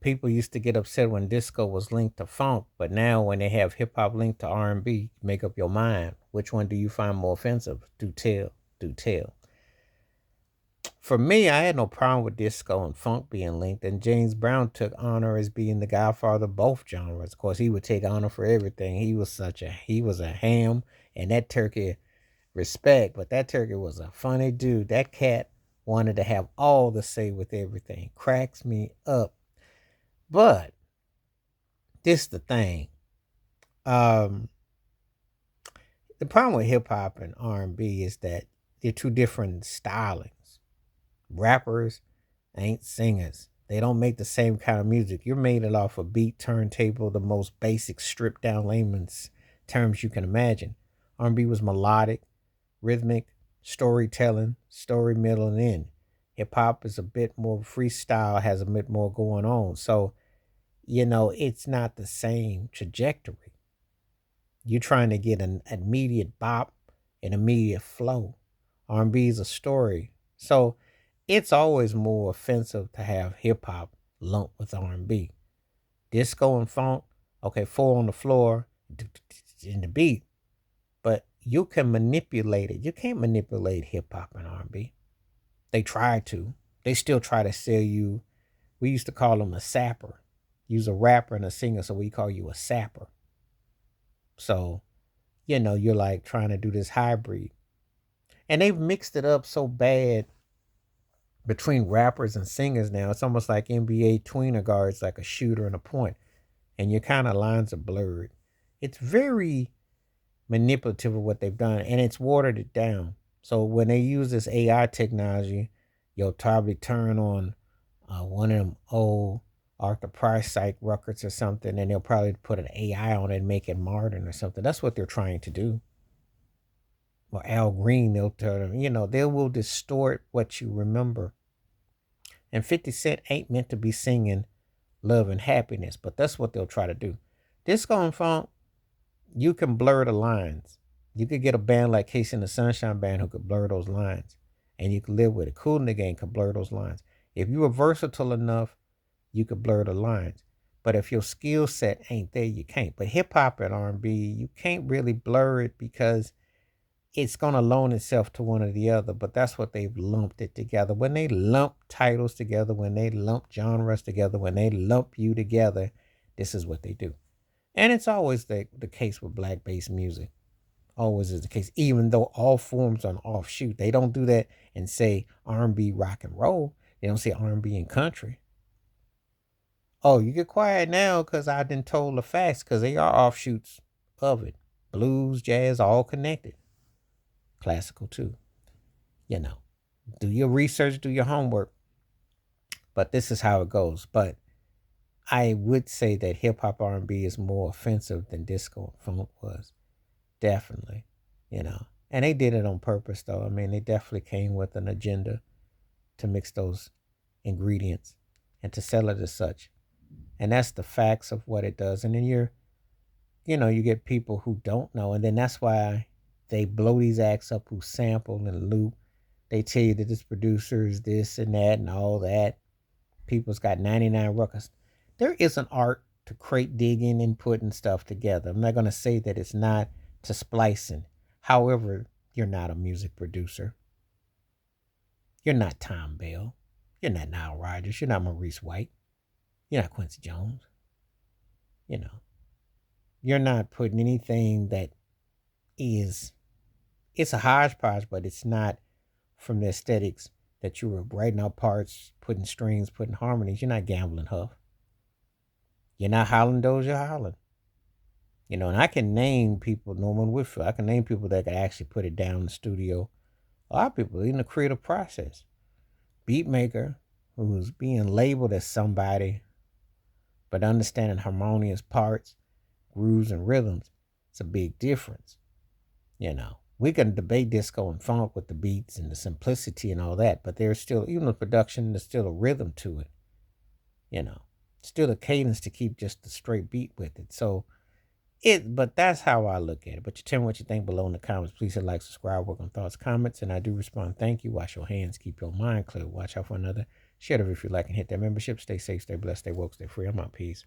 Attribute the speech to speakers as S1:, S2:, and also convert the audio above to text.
S1: People used to get upset when disco was linked to funk, but now when they have hip hop linked to R&B, make up your mind. Which one do you find more offensive? Do tell, do tell. For me, I had no problem with disco and funk being linked, and James Brown took honor as being the godfather of both genres. Of course, he would take honor for everything. He was a ham, and that turkey respect, but that turkey was a funny dude. That cat wanted to have all the say with everything. Cracks me up. But this the thing. Um, the problem with hip hop and R&B is that they're two different stylings. Rappers ain't singers. They don't make the same kind of music. You're made it off a beat, turntable, the most basic, stripped down layman's terms you can imagine. R&B was melodic, rhythmic, storytelling, story, middle, and end. Hip hop is a bit more freestyle, has a bit more going on. So, it's not the same trajectory. You're trying to get an immediate bop, an immediate flow. R&B is a story. So it's always more offensive to have hip hop lumped with R&B. Disco and funk, okay, four on the floor in the beat, but you can manipulate it. You can't manipulate hip hop and R&B. They try to. They still try to sell you. We used to call them a sapper. Use a rapper and a singer, so we call you a sapper. So, you're like trying to do this hybrid. And they've mixed it up so bad between rappers and singers now. It's almost like NBA tweener guards, like a shooter and a point. And your kind of lines are blurred. It's very manipulative of what they've done, and it's watered it down. So when they use this AI technology, you'll probably turn on one of them old Arthur Price psych records or something, and they'll probably put an AI on it and make it modern or something. That's what they're trying to do. Or Al Green, they'll tell them, they will distort what you remember. And 50 Cent ain't meant to be singing love and happiness, but that's what they'll try to do. Disco and funk, you can blur the lines. You could get a band like Casey and the Sunshine Band who could blur those lines, and you could live with it. Kool and the Gang could blur those lines. If you were versatile enough, you could blur the lines. But if your skill set ain't there, you can't. But hip hop and R&B, you can't really blur it because it's gonna loan itself to one or the other. But that's what they've lumped it together. When they lump titles together, when they lump genres together, when they lump you together, this is what they do. And it's always the case with black based music. Always is the case, even though all forms are an offshoot. They don't do that and say R&B, rock and roll. They don't say R&B and country. Oh, you get quiet now because I done told the facts because they are offshoots of it. Blues, jazz, all connected. Classical too. You know, do your research, do your homework. But this is how it goes. But I would say that hip hop R&B is more offensive than disco and funk was. Definitely, And they did it on purpose, though. I mean, they definitely came with an agenda to mix those ingredients and to sell it as such. And that's the facts of what it does. And then you get people who don't know. And then that's why they blow these acts up who sample and loop. They tell you that this producer is this and that and all that. People's got 99 records. There is an art to crate digging and putting stuff together. I'm not going to say that it's not to splicing. However, you're not a music producer. You're not Tom Bell. You're not Nile Rodgers. You're not Maurice White. You're not Quincy Jones. You know, you're not putting anything that is, it's a hodgepodge, but it's not from the aesthetics that you were writing out parts, putting strings, putting harmonies. You're not Gambling Huff. You're not Holland Dozier Holland. And I can name people, Norman Whitfield, I can name people that can actually put it down in the studio. A lot of people in the creative process. Beatmaker, who's being labeled as somebody, but understanding harmonious parts, grooves, and rhythms, it's a big difference. We can debate disco and funk with the beats and the simplicity and all that, but there's still, even the production, there's still a rhythm to it. Still a cadence to keep just the straight beat with it. So, but that's how I look at it. But you tell me what you think below in the comments. Please hit like, subscribe, work on thoughts, comments, and I do respond. Thank you. Wash your hands, keep your mind clear. Watch out for another Share the video if you like and hit that membership. Stay safe, stay blessed, stay woke, stay free. I'm out. Peace.